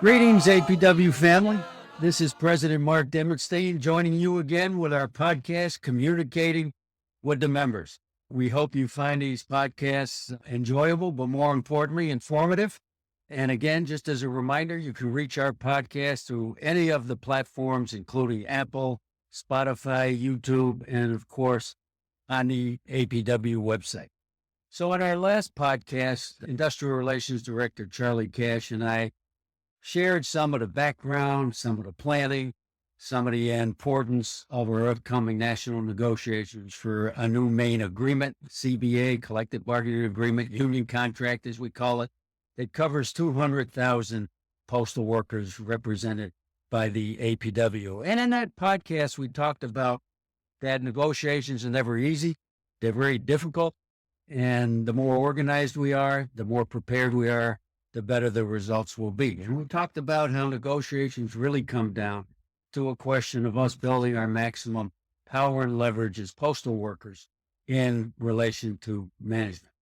Greetings, APWU family. This is President Mark Dimondstein joining you again with our podcast, Communicating with the Members. We hope you find these podcasts enjoyable, but more importantly, informative. And again, just as a reminder, you can reach our podcast through any of the platforms, including Apple, Spotify, YouTube, and of course, on the APWU website. So in our last podcast, Industrial Relations Director Charlie Cash and I shared some of the background, some of the planning, some of the importance of our upcoming national negotiations for a new main agreement, CBA, collective bargaining agreement, union contract, as we call it, that covers 200,000 postal workers represented by the APWU. And in that podcast, we talked about that negotiations are never easy. They're very difficult. And the more organized we are, the more prepared we are, the better the results will be. And we talked about how negotiations really come down to a question of us building our maximum power and leverage as postal workers in relation to management.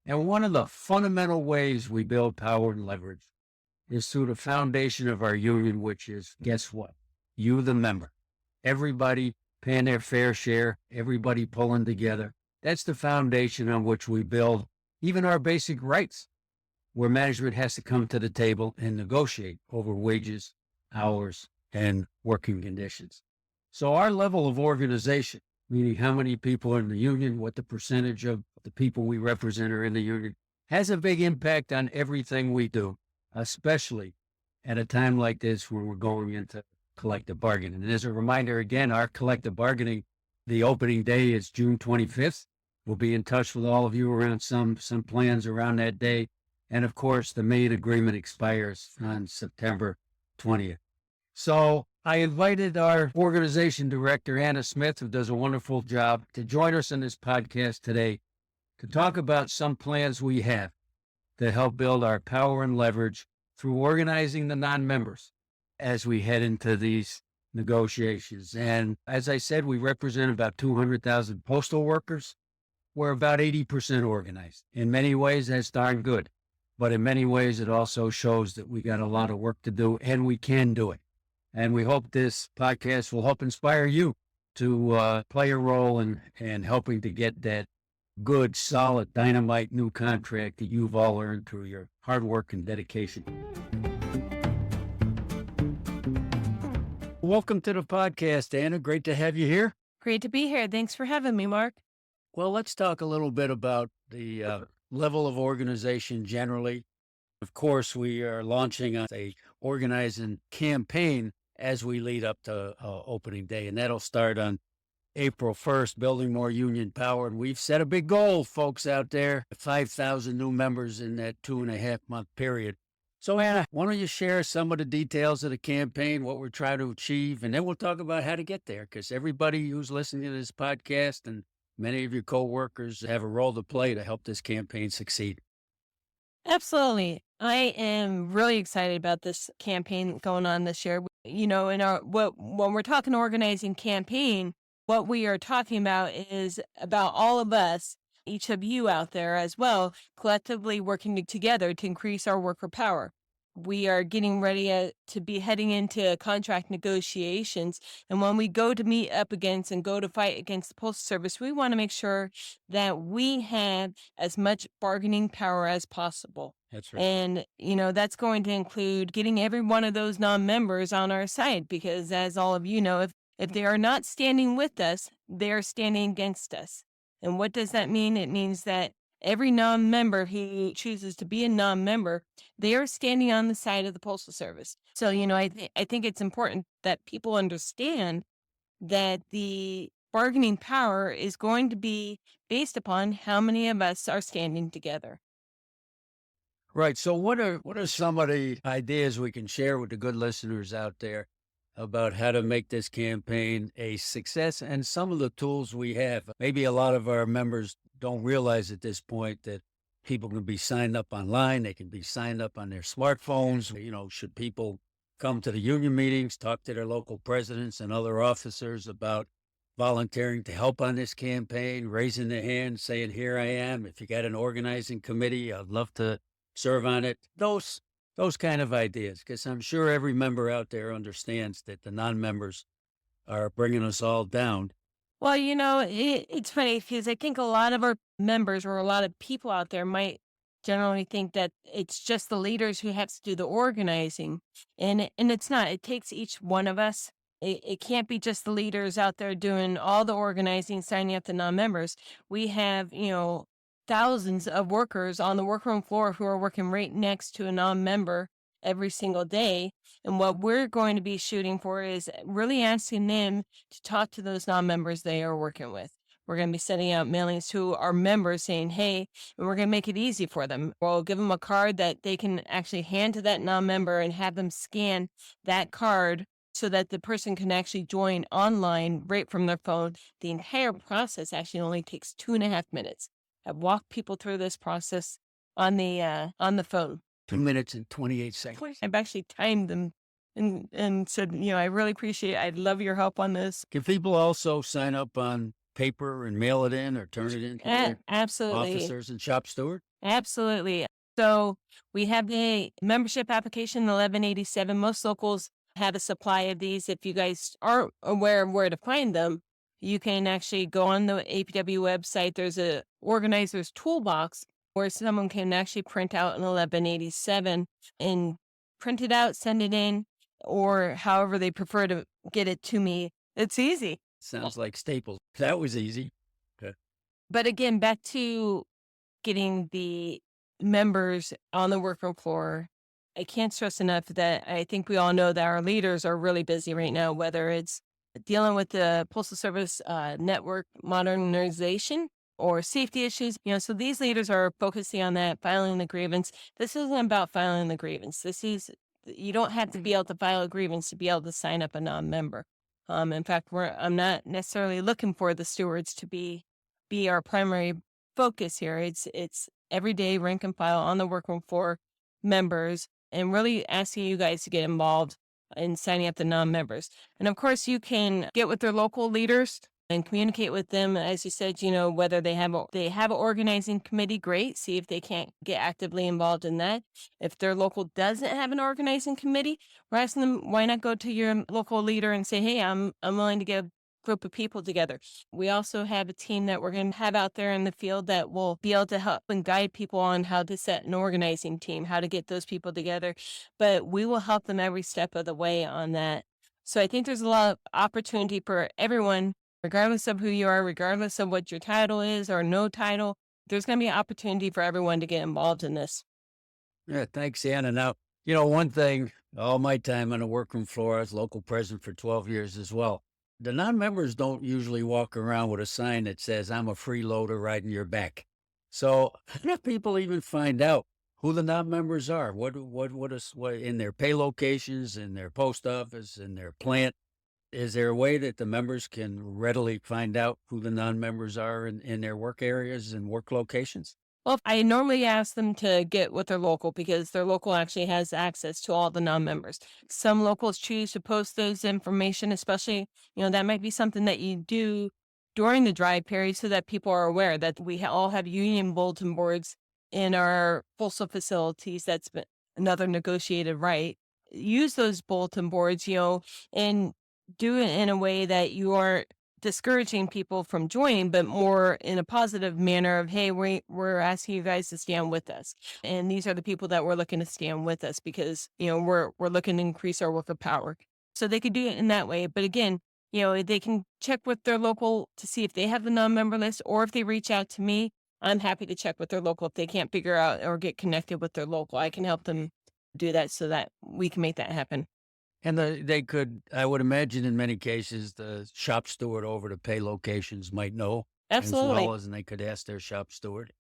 And one of the fundamental ways we build power and leverage is through the foundation of our union, which is, guess what? You, the member. Everybody paying their fair share, everybody pulling together. That's the foundation on which we build even our basic rights, where management has to come to the table and negotiate over wages, hours, and working conditions. So our level of organization, meaning how many people are in the union, what the percentage of the people we represent are in the union, has a big impact on everything we do, especially at a time like this when we're going into collective bargaining. And as a reminder, again, our collective bargaining, the opening day is June 25th. We'll be in touch with all of you around some plans around that day. And of course, the main agreement expires on September 20th. So I invited our organization director, Anna Smith, who does a wonderful job, to join us in this podcast today to talk about some plans we have to help build our power and leverage through organizing the non-members as we head into these negotiations. And as I said, we represent about 200,000 postal workers. We're about 80% organized. In many ways, that's darn good. But in many ways, it also shows that we got a lot of work to do, and we can do it. And we hope this podcast will help inspire you to play a role in helping to get that good, solid, dynamite new contract that you've all earned through your hard work and dedication. Welcome to the podcast, Anna. Great to have you here. Great to be here. Thanks for having me, Mark. Well, let's talk a little bit about the level of organization generally. Of course, we are launching a organizing campaign as we lead up to opening day, and that'll start on April 1st, building more union power. And we've set a big goal, folks out there, 5,000 new members in that 2.5-month period. So, Anna, why don't you share some of the details of the campaign, what we're trying to achieve, and then we'll talk about how to get there, because everybody who's listening to this podcast and many of your coworkers have a role to play to help this campaign succeed. Absolutely. I am really excited about this campaign going on this year. You know, when we're talking organizing campaign, what we are talking about is about all of us, each of you out there as well, collectively working together to increase our worker power. We are getting ready to be heading into contract negotiations. And when we go to meet up against and go to fight against the Postal Service, we want to make sure that we have as much bargaining power as possible. That's right. And, you know, that's going to include getting every one of those non-members on our side, because as all of you know, if they are not standing with us, they are standing against us. And what does that mean? It means that every non-member who chooses to be a non-member, they are standing on the side of the Postal Service. So, you know, I think it's important that people understand that the bargaining power is going to be based upon how many of us are standing together. Right. So what are some of the ideas we can share with the good listeners out there about how to make this campaign a success and some of the tools we have? Maybe a lot of our members don't realize at this point that people can be signed up online. They can be signed up on their smartphones. You know, should people come to the union meetings, talk to their local presidents and other officers about volunteering to help on this campaign, raising their hand, saying, here I am. If you got an organizing committee, I'd love to serve on it. Those Those kind of ideas, because I'm sure every member out there understands that the non-members are bringing us all down. Well, it's funny because I think a lot of our members or a lot of people out there might generally think that it's just the leaders who have to do the organizing, and it's not. It takes each one of us. It can't be just the leaders out there doing all the organizing, signing up the non-members. We have, thousands of workers on the workroom floor who are working right next to a non-member every single day. And what we're going to be shooting for is really asking them to talk to those non-members they are working with. We're going to be sending out mailings to our members saying, hey, and we're going to make it easy for them. We'll give them a card that they can actually hand to that non-member and have them scan that card so that the person can actually join online right from their phone. The entire process actually only takes 2.5 minutes. I've walked people through this process on the phone. 2 minutes and 28 seconds. I've actually timed them and said, I really appreciate it. I'd love your help on this. Can people also sign up on paper and mail it in or turn it in to their Absolutely. officers and shop steward? Absolutely. So we have the membership application 1187. Most locals have a supply of these. If you guys aren't aware of where to find them, you can actually go on the APW website. There's a organizer's toolbox where someone can actually print out an 1187 and print it out, send it in, or however they prefer to get it to me. It's easy. Sounds like Staples. That was easy. Okay. But again, back to getting the members on the workroom floor. I can't stress enough that I think we all know that our leaders are really busy right now, whether it's dealing with the Postal Service network modernization or safety issues. So these leaders are focusing on that, filing the grievance. This isn't about filing the grievance. You don't have to be able to file a grievance to be able to sign up a non-member. In fact, I'm not necessarily looking for the stewards to be our primary focus here. It's everyday rank and file on the workroom floor members, and really asking you guys to get involved in signing up the non-members. And of course, you can get with their local leaders and communicate with them. As you said, whether they have an organizing committee, great. See if they can't get actively involved in that. If their local doesn't have an organizing committee, we're asking them, why not go to your local leader and say, hey, I'm willing to get a group of people together. We also have a team that we're going to have out there in the field that will be able to help and guide people on how to set an organizing team, how to get those people together. But we will help them every step of the way on that. So I think there's a lot of opportunity for everyone, regardless of who you are, regardless of what your title is or no title. There's going to be an opportunity for everyone to get involved in this. Yeah, thanks, Anna. Now, one thing, all my time on the workroom floor, I was local president for 12 years as well. The non-members don't usually walk around with a sign that says, I'm a freeloader riding your back. So how do people even find out who the non-members are? What in their pay locations, in their post office, in their plant? Is there a way that the members can readily find out who the non-members are in their work areas and work locations? Well, I normally ask them to get with their local because their local actually has access to all the non-members. Some locals choose to post those information, especially, that might be something that you do during the dry period so that people are aware that we all have union bulletin boards in our postal facilities. That's been another negotiated right. Use those bulletin boards, and do it in a way that you aren't discouraging people from joining, but more in a positive manner of, hey, we're asking you guys to stand with us. And these are the people that we're looking to stand with us because, we're looking to increase our work of power. So they could do it in that way. But again, they can check with their local to see if they have the non-member list, or if they reach out to me, I'm happy to check with their local. If they can't figure out or get connected with their local, I can help them do that so that we can make that happen. And they could, I would imagine in many cases, the shop steward over the pay locations might know. Absolutely. As well as, and they could ask their shop steward.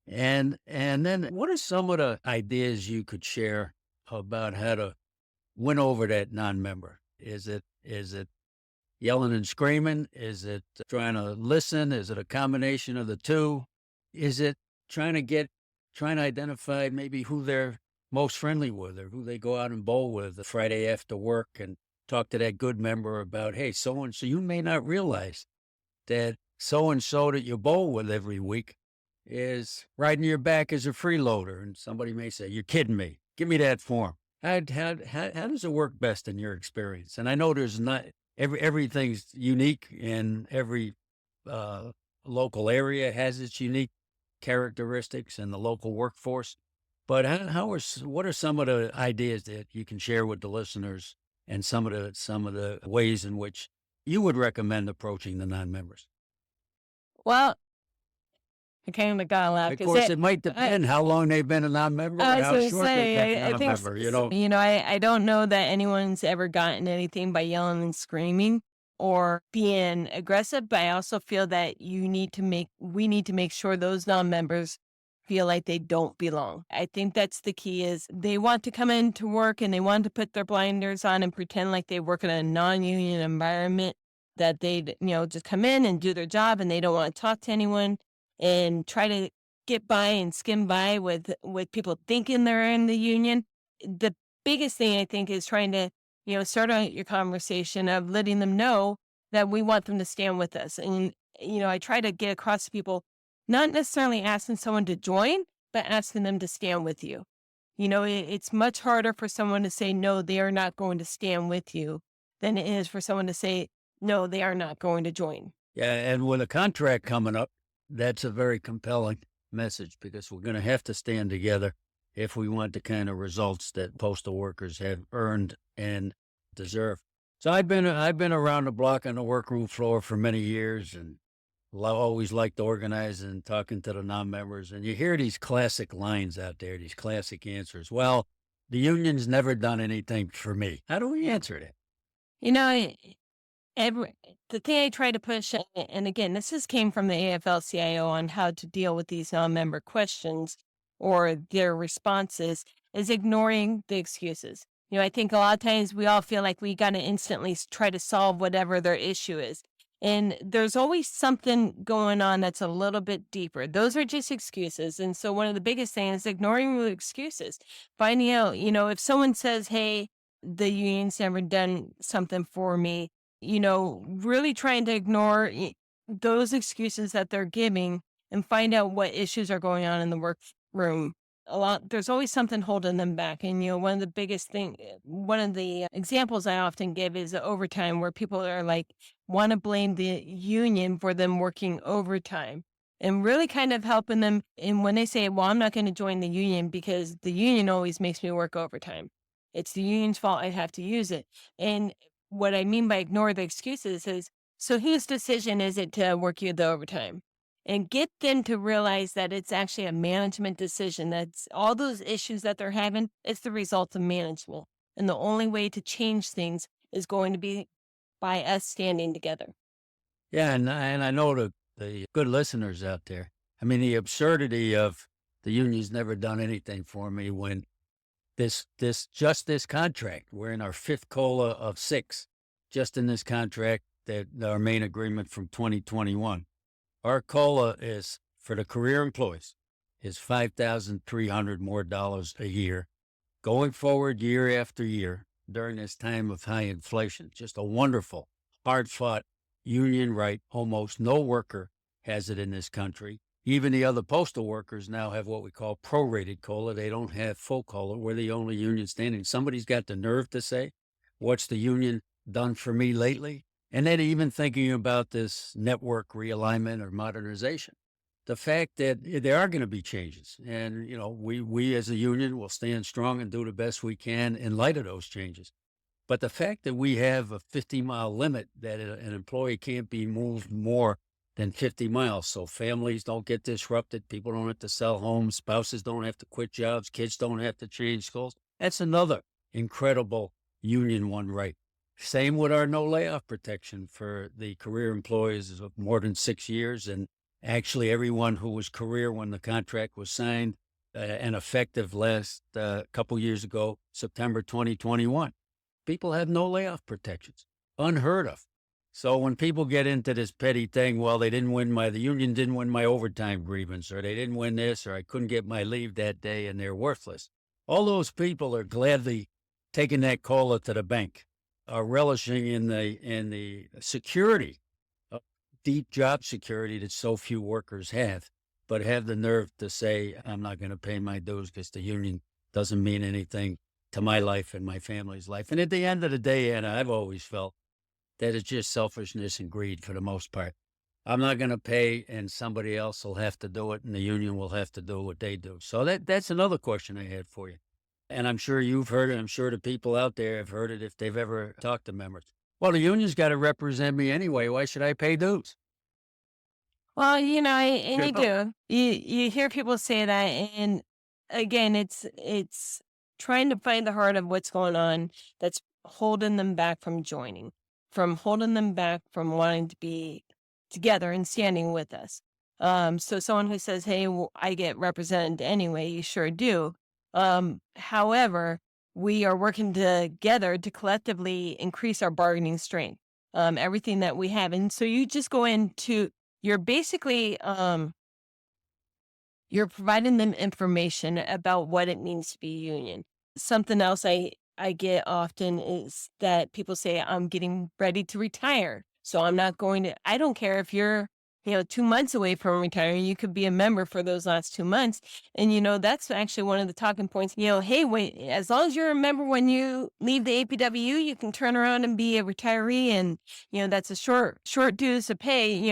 And then what are some of the ideas you could share about how to win over that non-member? Is it yelling and screaming? Is it trying to listen? Is it a combination of the two? Is it trying to identify maybe who they're most friendly with or who they go out and bowl with the Friday after work and talk to that good member about, hey, so-and-so, you may not realize that so-and-so that you bowl with every week is riding your back as a freeloader. And somebody may say, you're kidding me. Give me that form. How does it work best in your experience? And I know there's not everything's unique, and every uh, local area has its unique characteristics and the local workforce. But what are some of the ideas that you can share with the listeners, and some of the ways in which you would recommend approaching the non-members? Well, I kind of got to laugh Of because course, it might I, depend how long they've been a non-member or I was how going to short they've been say, a I think, non-member. You know, I don't know that anyone's ever gotten anything by yelling and screaming or being aggressive, but I also feel that we need to make sure those non-members feel like they don't belong. I think that's the key is they want to come into work and they want to put their blinders on and pretend like they work in a non-union environment, that they, just come in and do their job and they don't want to talk to anyone and try to get by and skim by with people thinking they're in the union. The biggest thing I think is trying to, start out your conversation of letting them know that we want them to stand with us. And, I try to get across to people, not necessarily asking someone to join, but asking them to stand with you. It's much harder for someone to say, no, they are not going to stand with you than it is for someone to say, no, they are not going to join. yeah, and with a contract coming up, that's a very compelling message, because we're going to have to stand together if we want the kind of results that postal workers have earned and deserve. So I've been around the block on the workroom floor for many years, and always liked organizing and talking to the non-members. And you hear these classic lines out there, these classic answers. Well, the union's never done anything for me. How do we answer that? You know, Every the thing I try to push, and again, this just came from the AFL-CIO on how to deal with these non-member questions or their responses, is ignoring the excuses. I think a lot of times we all feel like we got to instantly try to solve whatever their issue is. And there's always something going on that's a little bit deeper. Those are just excuses. And so one of the biggest things is ignoring the excuses. Finding out, if someone says, hey, the union's never done something for me, really trying to ignore those excuses that they're giving and find out what issues are going on in the workroom. There's always something holding them back. And, one of the examples I often give is overtime, where people are like, want to blame the union for them working overtime, and really kind of helping them. And when they say, well, I'm not going to join the union because the union always makes me work overtime, it's the union's fault, I have to use it. And what I mean by ignore the excuses is, so whose decision is it to work you the overtime? And get them to realize that it's actually a management decision. That's all those issues that they're having, it's the result of management. And the only way to change things is going to be by us standing together. Yeah, and I know the good listeners out there. I mean, the absurdity of the union's never done anything for me, when this contract, we're in our fifth COLA of 6, just in this contract, that our main agreement from 2021. Our COLA is, for the career employees, is $5,300 more dollars a year, going forward year after year during this time of high inflation. Just a wonderful, hard-fought union right. Almost no worker has it in this country. Even the other postal workers now have what we call prorated COLA. They don't have full COLA. We're the only union standing. Somebody's got the nerve to say, what's the union done for me lately? And then even thinking about this network realignment or modernization. The fact that there are going to be changes, and we as a union will stand strong and do the best we can in light of those changes. But the fact that we have a 50-mile limit, that an employee can't be moved more than 50 miles, so families don't get disrupted, people don't have to sell homes, spouses don't have to quit jobs, kids don't have to change schools. That's another incredible union one right. Same with our no layoff protection for the career employees of more than 6 years, and actually everyone who was career when the contract was signed and effective last couple years ago, September 2021. People have no layoff protections. Unheard of. So when people get into this petty thing, well, the union didn't win my overtime grievance, or they didn't win this, or I couldn't get my leave that day, and they're worthless. All those people are gladly taking that COLA to the bank, are relishing in the security, deep job security that so few workers have, but have the nerve to say, I'm not going to pay my dues because the union doesn't mean anything to my life and my family's life. And at the end of the day, Anna, I've always felt that it's just selfishness and greed for the most part. I'm not going to pay, and somebody else will have to do it, and the union will have to do what they do. So that's another question I had for you. And I'm sure you've heard it. I'm sure the people out there have heard it if they've ever talked to members. Well, the union's got to represent me anyway. Why should I pay dues? Well, and you do. You hear people say that, and again, it's trying to find the heart of what's going on that's holding them back from joining, from holding them back from wanting to be together and standing with us. So someone who says, "Hey, I get represented anyway," you sure do. However, we are working together to collectively increase our bargaining strength. Everything that we have, and so you just go into you're basically you're providing them information about what it means to be a union. Something else I get often is that people say, I'm getting ready to retire. So I'm not going to, I don't care if you're, 2 months away from retiring, you could be a member for those last 2 months. And, that's actually one of the talking points, hey, wait, as long as you're a member when you leave the APWU, you can turn around and be a retiree. And, that's a short dues to pay,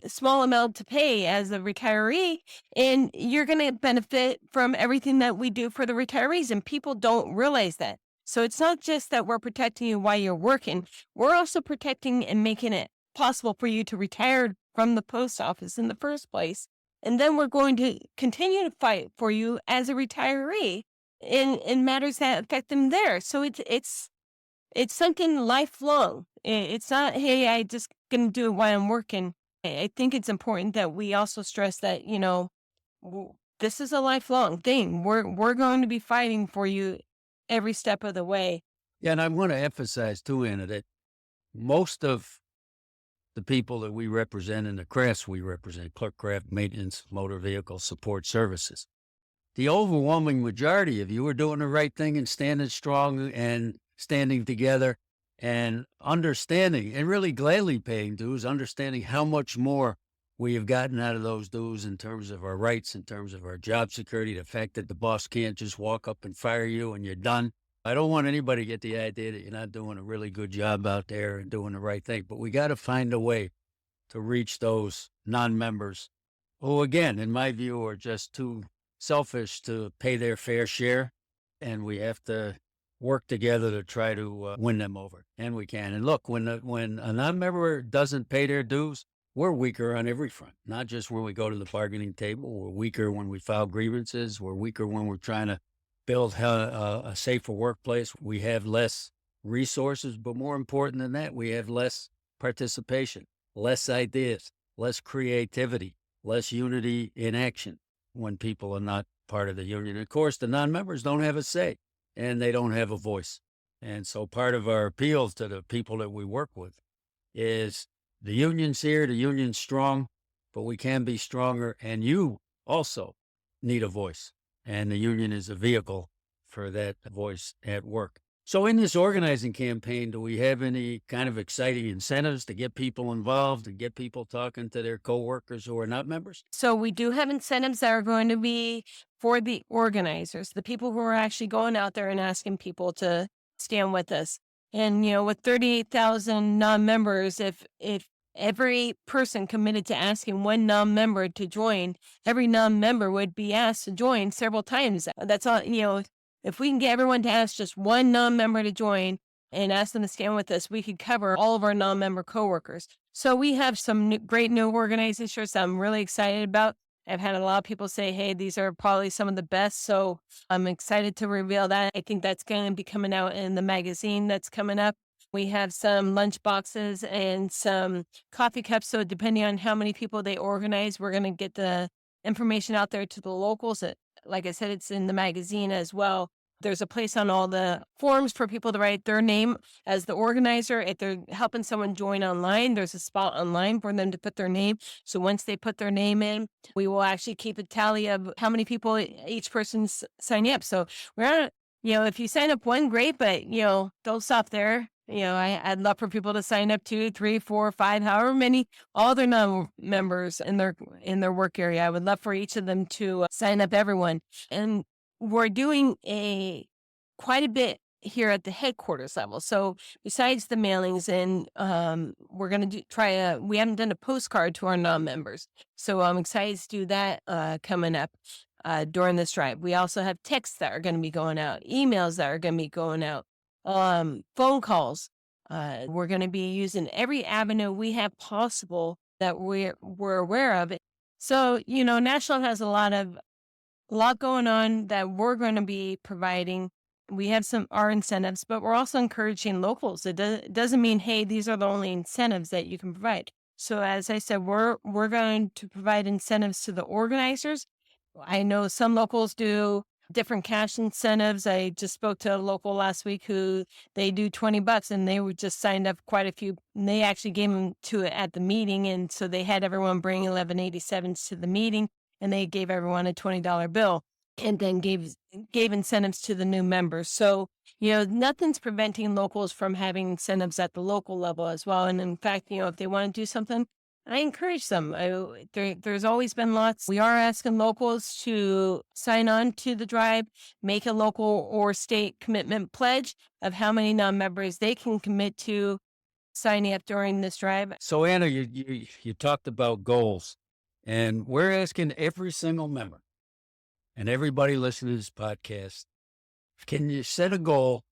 small amount to pay as a retiree, and you're going to benefit from everything that we do for the retirees, and people don't realize that. So it's not just that we're protecting you while you're working, we're also protecting and making it possible for you to retire from the post office in the first place, and then we're going to continue to fight for you as a retiree in matters that affect them there. So it's something lifelong. It's not, hey, I just going to do it while I'm working. I think it's important that we also stress that, this is a lifelong thing. We're going to be fighting for you every step of the way. Yeah, and I want to emphasize too, Anna, that most of the people that we represent in the crafts we represent, clerk craft, maintenance, motor vehicle support services, the overwhelming majority of you are doing the right thing and standing strong and standing together and understanding and really gladly paying dues, understanding how much more we have gotten out of those dues in terms of our rights, in terms of our job security, the fact that the boss can't just walk up and fire you and you're done. I don't want anybody to get the idea that you're not doing a really good job out there and doing the right thing, but we got to find a way to reach those non-members who, again, in my view, are just too selfish to pay their fair share, and we have to work together to try to win them over, and we can. And look, when a non-member doesn't pay their dues, we're weaker on every front, not just when we go to the bargaining table. We're weaker when we file grievances. We're weaker when we're trying to build a safer workplace. We have less resources, but more important than that, we have less participation, less ideas, less creativity, less unity in action when people are not part of the union. Of course, the non-members don't have a say, and they don't have a voice. And so part of our appeal to the people that we work with is the union's here, the union's strong, but we can be stronger, and you also need a voice. And the union is a vehicle for that voice at work. So in this organizing campaign, do we have any kind of exciting incentives to get people involved and get people talking to their coworkers who are not members? So we do have incentives that are going to be for the organizers, the people who are actually going out there and asking people to stand with us. And, with 38,000 non-members, if every person committed to asking one non-member to join, every non-member would be asked to join several times. That's all, if we can get everyone to ask just one non-member to join and ask them to stand with us, we could cover all of our non-member coworkers. So we have some great new organizations that I'm really excited about. I've had a lot of people say, hey, these are probably some of the best. So I'm excited to reveal that. I think that's going to be coming out in the magazine that's coming up. We have some lunch boxes and some coffee cups. So depending on how many people they organize, we're going to get the information out there to the locals. Like I said, it's in the magazine as well. There's a place on all the forms for people to write their name as the organizer. If they're helping someone join online, there's a spot online for them to put their name. So once they put their name in, we will actually keep a tally of how many people each person's signing up. So we're not, if you sign up one, great, but, don't stop there. I'd love for people to sign up 2, 3, 4, 5, however many, all their non-members in their work area. I would love for each of them to sign up everyone. And we're doing quite a bit here at the headquarters level. So besides the mailings, and we're going to we haven't done a postcard to our non-members. So I'm excited to do that coming up during this drive. We also have texts that are going to be going out, emails that are going to be going out, phone calls. We're going to be using every avenue we have possible that we're aware of. So, National has a lot going on that we're going to be providing. We have our incentives, but we're also encouraging locals. It doesn't mean, hey, these are the only incentives that you can provide. So as I said, we're going to provide incentives to the organizers. I know some locals do different cash incentives. I just spoke to a local last week who they do $20, and they were just signed up quite a few. And they actually gave them to it at the meeting, and so they had everyone bring 1187s to the meeting, and they gave everyone a $20 bill, and then gave incentives to the new members. So, nothing's preventing locals from having incentives at the local level as well. And in fact, if they want to do something, I encourage them. There's always been lots. We are asking locals to sign on to the drive, make a local or state commitment pledge of how many non-members they can commit to signing up during this drive. So, Anna, you talked about goals, and we're asking every single member and everybody listening to this podcast, can you set a goal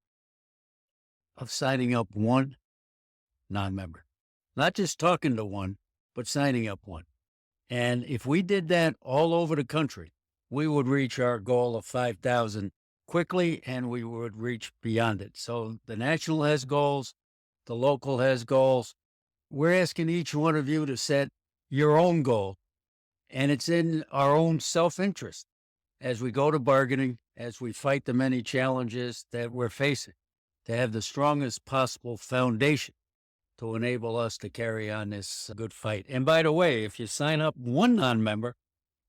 of signing up one non-member? Not just talking to one, but signing up one. And if we did that all over the country, we would reach our goal of 5,000 quickly, and we would reach beyond it. So the national has goals, the local has goals. We're asking each one of you to set your own goal, and it's in our own self-interest as we go to bargaining, as we fight the many challenges that we're facing, to have the strongest possible foundation to enable us to carry on this good fight. And by the way, if you sign up one non-member,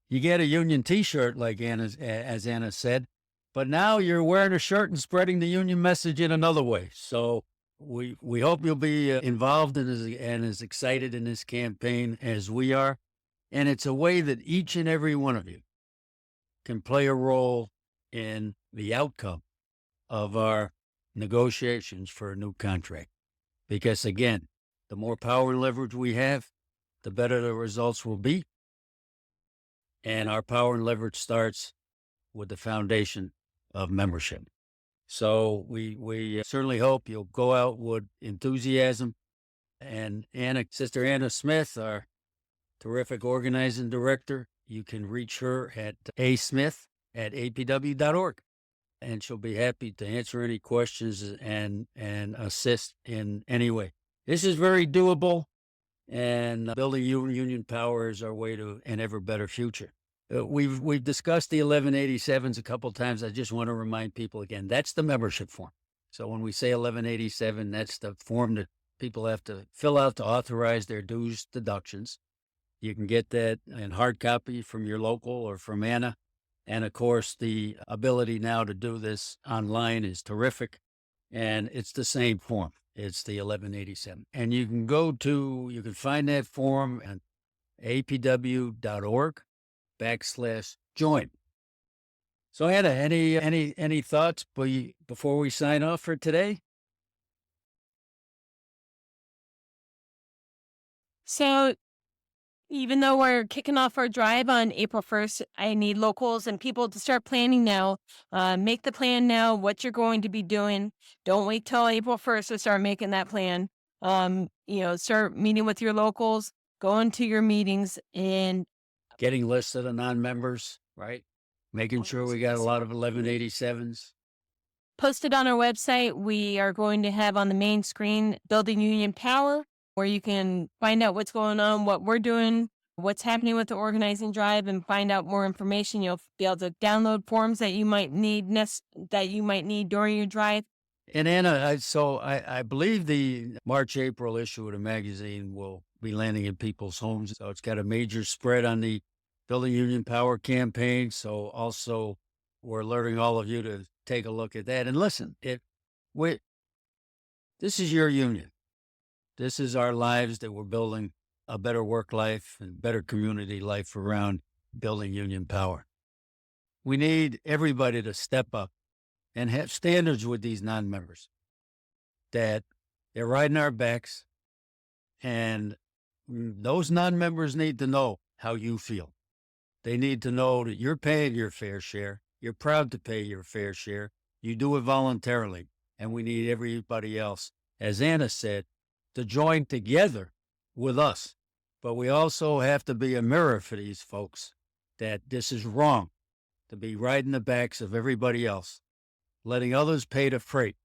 you get a union T-shirt, like as Anna said, but now you're wearing a shirt and spreading the union message in another way. So we hope you'll be involved and as excited in this campaign as we are. And it's a way that each and every one of you can play a role in the outcome of our negotiations for a new contract. Because again, the more power and leverage we have, the better the results will be. And our power and leverage starts with the foundation of membership. So we certainly hope you'll go out with enthusiasm. And Sister Anna Smith, our terrific organizing director, you can reach her at asmith@apw.org. And she'll be happy to answer any questions and assist in any way. This is very doable, and building union power is our way to an ever better future. We've discussed the 1187s a couple times. I just want to remind people again, that's the membership form. So when we say 1187, that's the form that people have to fill out to authorize their dues deductions. You can get that in hard copy from your local or from Anna. And of course, the ability now to do this online is terrific. And it's the same form. It's the 1187. And you can find that form at apw.org/join. So Anna, any thoughts before we sign off for today? So even though we're kicking off our drive on April 1st, I need locals and people to start planning now. Make the plan now, what you're going to be doing. Don't wait till April 1st to start making that plan. Start meeting with your locals, going to your meetings, and getting lists of the non-members, right? Making sure we got a lot of 1187s. Posted on our website, we are going to have on the main screen Building Union Power, where you can find out what's going on, what we're doing, what's happening with the organizing drive, and find out more information. You'll be able to download forms that you might need during your drive. And Anna, I believe the March-April issue of the magazine will be landing in people's homes. So it's got a major spread on the Building Union Power campaign. So also we're alerting all of you to take a look at that. And listen, this is your union. This is our lives that we're building a better work life and better community life around Building Union Power. We need everybody to step up and have standards with these non-members, that they're riding our backs, and those non-members need to know how you feel. They need to know that you're paying your fair share. You're proud to pay your fair share. You do it voluntarily. And we need everybody else, as Anna said, to join together with us. But we also have to be a mirror for these folks, that this is wrong, to be riding the backs of everybody else, letting others pay the freight,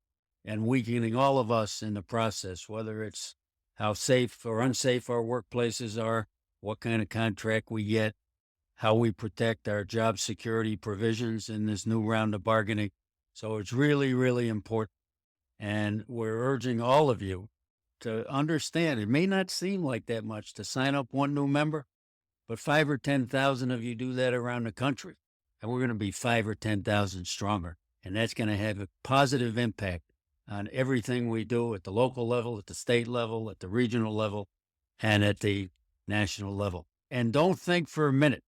and weakening all of us in the process, whether it's how safe or unsafe our workplaces are, what kind of contract we get, how we protect our job security provisions in this new round of bargaining. So it's really, really important. And we're urging all of you to understand, it may not seem like that much to sign up one new member, but 5 or 10,000 of you do that around the country, and we're going to be 5 or 10,000 stronger. And that's going to have a positive impact on everything we do at the local level, at the state level, at the regional level, and at the national level. And don't think for a minute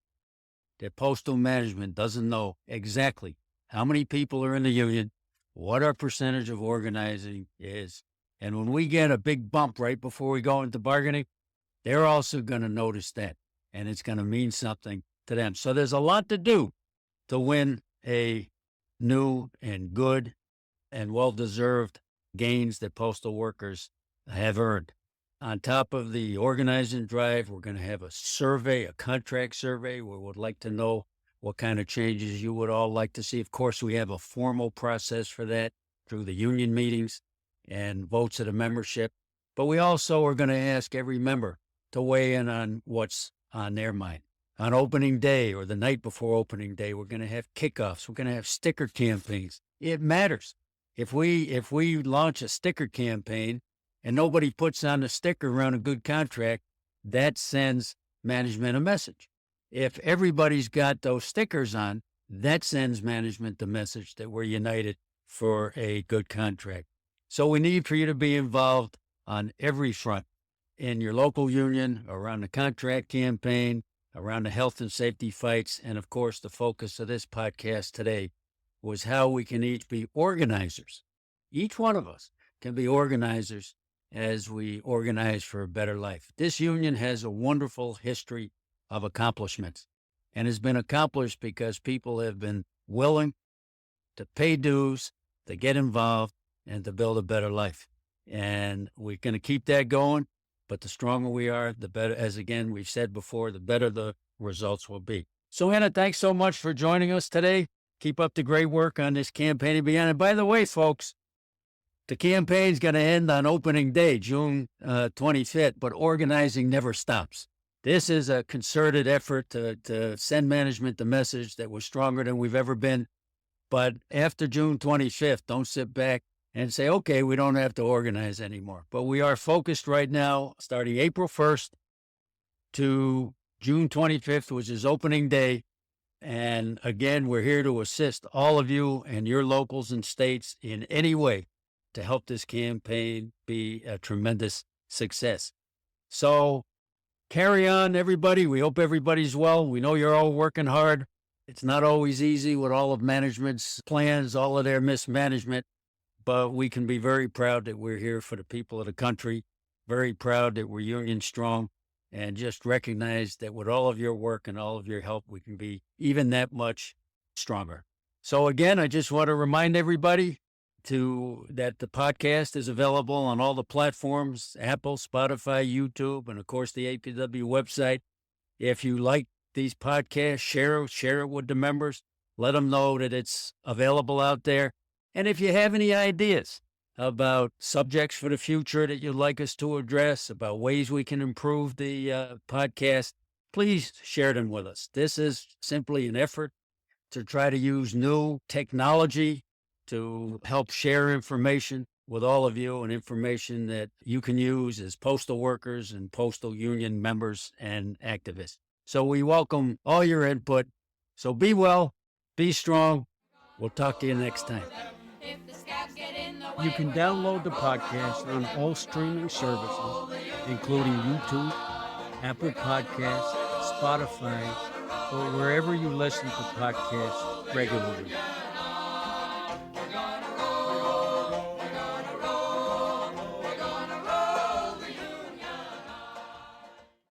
that postal management doesn't know exactly how many people are in the union, what our percentage of organizing is. And when we get a big bump right before we go into bargaining, they're also going to notice that, and it's going to mean something to them. So there's a lot to do to win a new and good and well-deserved gains that postal workers have earned. On top of the organizing drive, we're going to have a survey, a contract survey, where we'd like to know what kind of changes you would all like to see. Of course, we have a formal process for that through the union meetings and votes of the membership. But we also are going to ask every member to weigh in on what's on their mind. On opening day or the night before opening day, we're going to have kickoffs. We're going to have sticker campaigns. It matters. If we launch a sticker campaign and nobody puts on a sticker around a good contract, that sends management a message. If everybody's got those stickers on, that sends management the message that we're united for a good contract. So we need for you to be involved on every front, in your local union, around the contract campaign, around the health and safety fights. And of course, the focus of this podcast today was how we can each be organizers. Each one of us can be organizers as we organize for a better life. This union has a wonderful history of accomplishments, and has been accomplished because people have been willing to pay dues, to get involved, and to build a better life. And we're going to keep that going, but the stronger we are, the better, as again, we've said before, the better the results will be. So Anna, thanks so much for joining us today. Keep up the great work on this campaign and beyond. And by the way, folks, the campaign's going to end on opening day, June 25th, but organizing never stops. This is a concerted effort to send management the message that we're stronger than we've ever been. But after June 25th, don't sit back and say, okay, we don't have to organize anymore. But we are focused right now, starting April 1st to June 25th, which is opening day. And again, we're here to assist all of you and your locals and states in any way to help this campaign be a tremendous success. So carry on, everybody. We hope everybody's well. We know you're all working hard. It's not always easy with all of management's plans, all of their mismanagement, but we can be very proud that we're here for the people of the country, very proud that we're union strong, and just recognize that with all of your work and all of your help, we can be even that much stronger. So again, I just want to remind everybody that the podcast is available on all the platforms, Apple, Spotify, YouTube, and of course the APWU website. If you like these podcasts, share it with the members. Let them know that it's available out there. And if you have any ideas about subjects for the future that you'd like us to address, about ways we can improve the podcast, please share them with us. This is simply an effort to try to use new technology to help share information with all of you, and information that you can use as postal workers and postal union members and activists. So we welcome all your input. So be well, be strong. We'll talk to you next time. You can download the podcast on all streaming services, including YouTube, Apple Podcasts, Spotify, or wherever you listen to podcasts regularly.